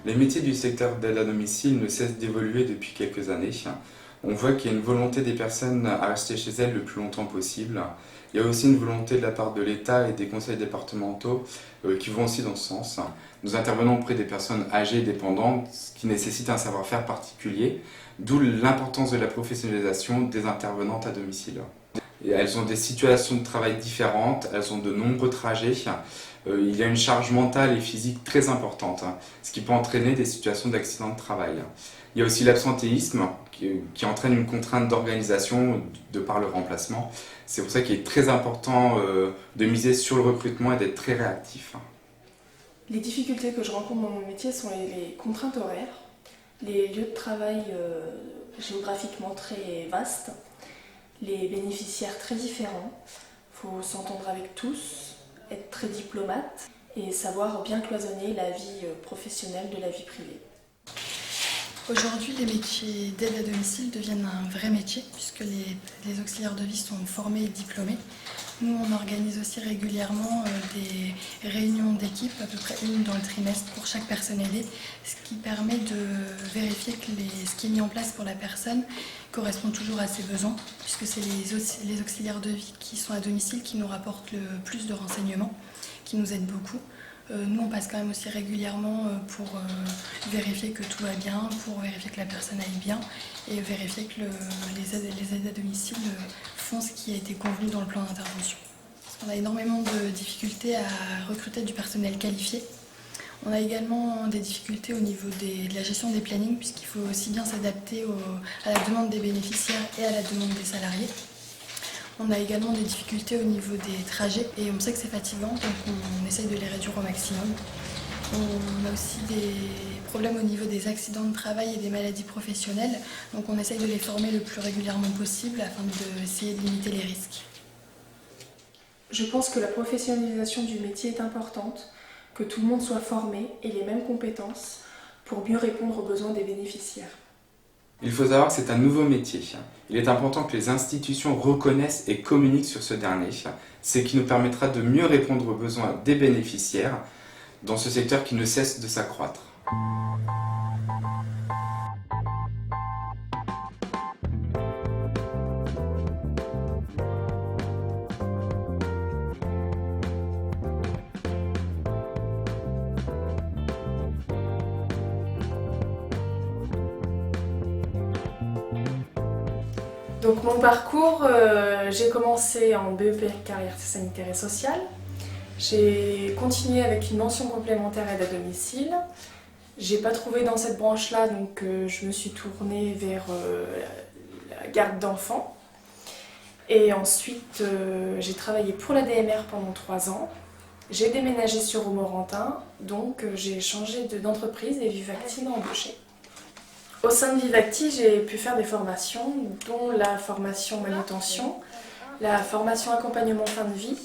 Les métiers du secteur d'aide à domicile ne cessent d'évoluer depuis quelques années. On voit qu'il y a une volonté des personnes à rester chez elles le plus longtemps possible. Il y a aussi une volonté de la part de l'État et des conseils départementaux qui vont aussi dans ce sens. Nous intervenons auprès des personnes âgées et dépendantes qui nécessitent un savoir-faire particulier, d'où l'importance de la professionnalisation des intervenantes à domicile. Et elles ont des situations de travail différentes, elles ont de nombreux trajets. Il y a une charge mentale et physique très importante, ce qui peut entraîner des situations d'accident de travail. Il y a aussi l'absentéisme qui entraîne une contrainte d'organisation de par le remplacement. C'est pour ça qu'il est très important de miser sur le recrutement et d'être très réactif. Les difficultés que je rencontre dans mon métier sont les contraintes horaires, les lieux de travail géographiquement très vastes, les bénéficiaires très différents. Il faut s'entendre avec tous, être très diplomate et savoir bien cloisonner la vie professionnelle de la vie privée. Aujourd'hui, les métiers d'aide à domicile deviennent un vrai métier puisque les auxiliaires de vie sont formés et diplômés. Nous, on organise aussi régulièrement des réunions d'équipe, à peu près une dans le trimestre pour chaque personne aidée, ce qui permet de vérifier que ce qui est mis en place pour la personne correspond toujours à ses besoins, puisque c'est les auxiliaires de vie qui sont à domicile qui nous rapportent le plus de renseignements, qui nous aident beaucoup. Nous, on passe quand même aussi régulièrement pour vérifier que tout va bien, pour vérifier que la personne aille bien et vérifier que les aides à domicile font ce qui a été convenu dans le plan d'intervention. On a énormément de difficultés à recruter du personnel qualifié. On a également des difficultés au niveau de la gestion des plannings puisqu'il faut aussi bien s'adapter à la demande des bénéficiaires et à la demande des salariés. On a également des difficultés au niveau des trajets et on sait que c'est fatigant, donc on essaye de les réduire au maximum. On a aussi des problèmes au niveau des accidents de travail et des maladies professionnelles, donc on essaye de les former le plus régulièrement possible afin d'essayer de limiter les risques. Je pense que la professionnalisation du métier est importante, que tout le monde soit formé et les mêmes compétences pour mieux répondre aux besoins des bénéficiaires. Il faut savoir que c'est un nouveau métier. Il est important que les institutions reconnaissent et communiquent sur ce dernier, ce qui nous permettra de mieux répondre aux besoins des bénéficiaires dans ce secteur qui ne cesse de s'accroître. Donc mon parcours, j'ai commencé en BEP carrière sanitaire et sociale. J'ai continué avec une mention complémentaire aide à domicile. J'ai pas trouvé dans cette branche-là, donc je me suis tournée vers la garde d'enfants. Et ensuite, j'ai travaillé pour la DMR pendant 3 ans. J'ai déménagé sur Romorantin, donc j'ai changé d'entreprise et Vivacti m'a embauchée. Au sein de Vivacti, j'ai pu faire des formations, dont la formation manutention, la formation accompagnement fin de vie,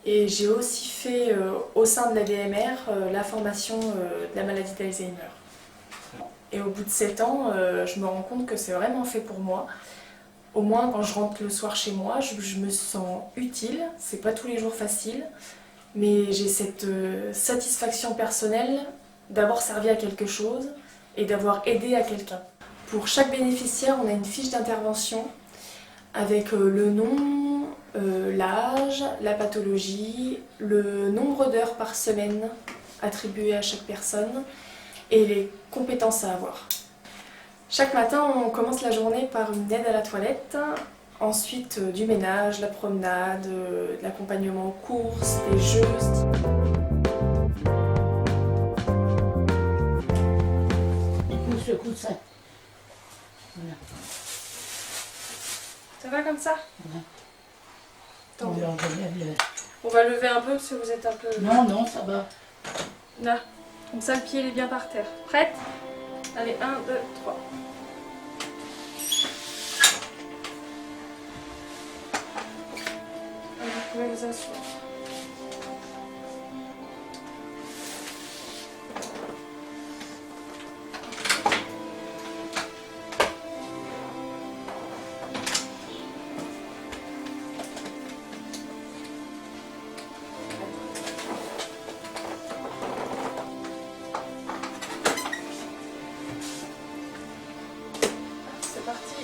et j'ai aussi fait au sein de la DMR la formation de la maladie d'Alzheimer. Et au bout de 7 ans, je me rends compte que c'est vraiment fait pour moi. Au moins quand je rentre le soir chez moi, je me sens utile, c'est pas tous les jours facile, mais j'ai cette satisfaction personnelle d'avoir servi à quelque chose et d'avoir aidé à quelqu'un. Pour chaque bénéficiaire, on a une fiche d'intervention avec le nom, l'âge, la pathologie, le nombre d'heures par semaine attribuées à chaque personne et les compétences à avoir. Chaque matin, on commence la journée par une aide à la toilette, ensuite du ménage, la promenade, de l'accompagnement aux courses, des jeux. Je coupe ça. Voilà. Ça va comme ça? Ouais. Tant mieux. Le... On va lever un peu parce que vous êtes un peu... Non, non, ça va. Là, comme ça le pied il est bien par terre. Prête? Allez, 1, 2, 3. Vous pouvez vous asseoir. parti.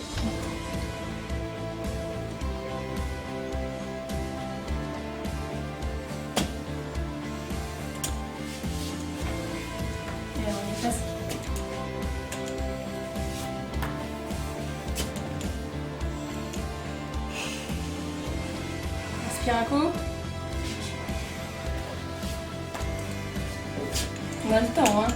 Et on est presque. Inspire un coup. On a le temps, hein.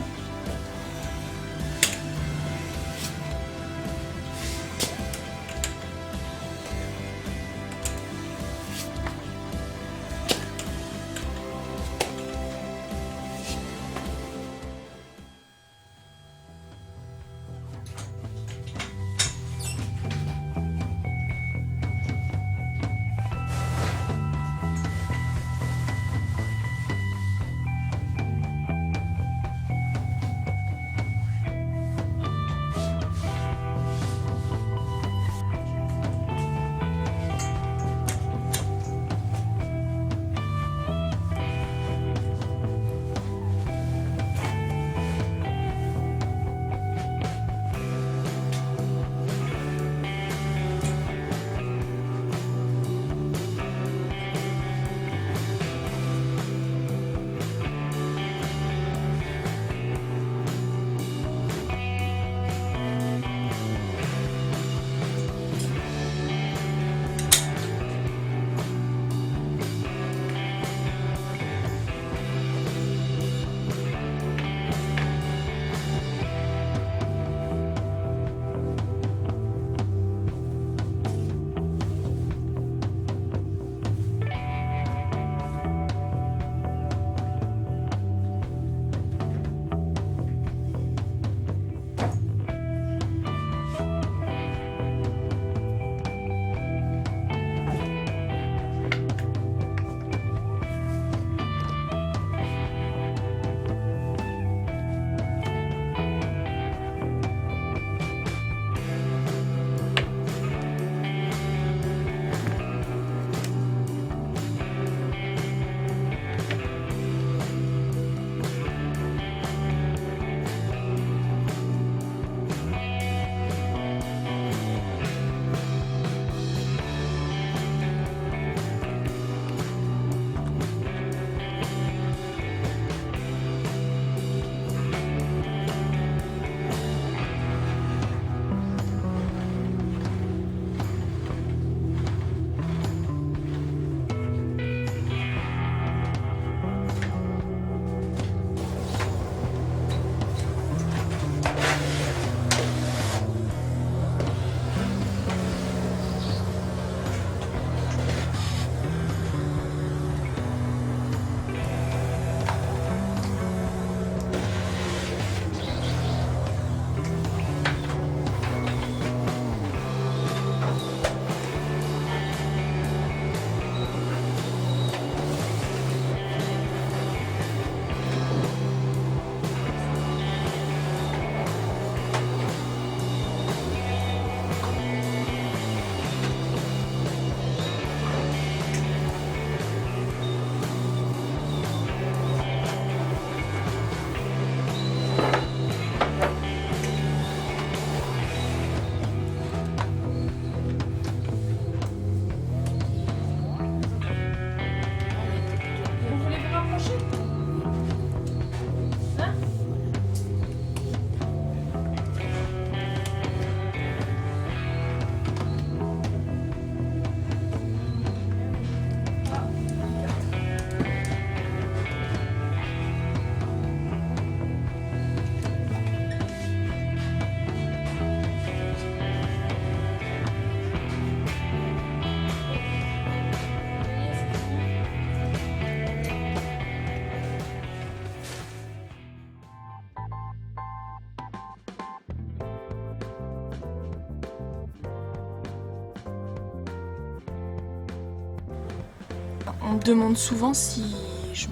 On me demande souvent si je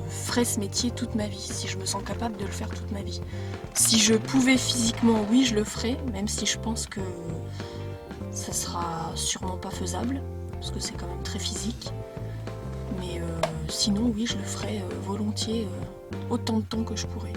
ferais ce métier toute ma vie, si je me sens capable de le faire toute ma vie. Si je pouvais physiquement, oui, je le ferais, même si je pense que ça sera sûrement pas faisable, parce que c'est quand même très physique. Mais sinon, oui, je le ferais volontiers, autant de temps que je pourrais.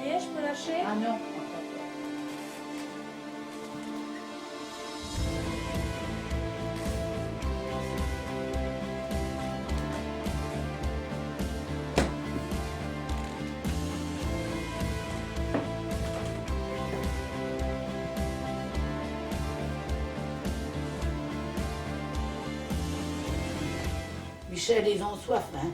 y est, je peux lâcher? Ah non. Michel, ils ont soif, hein.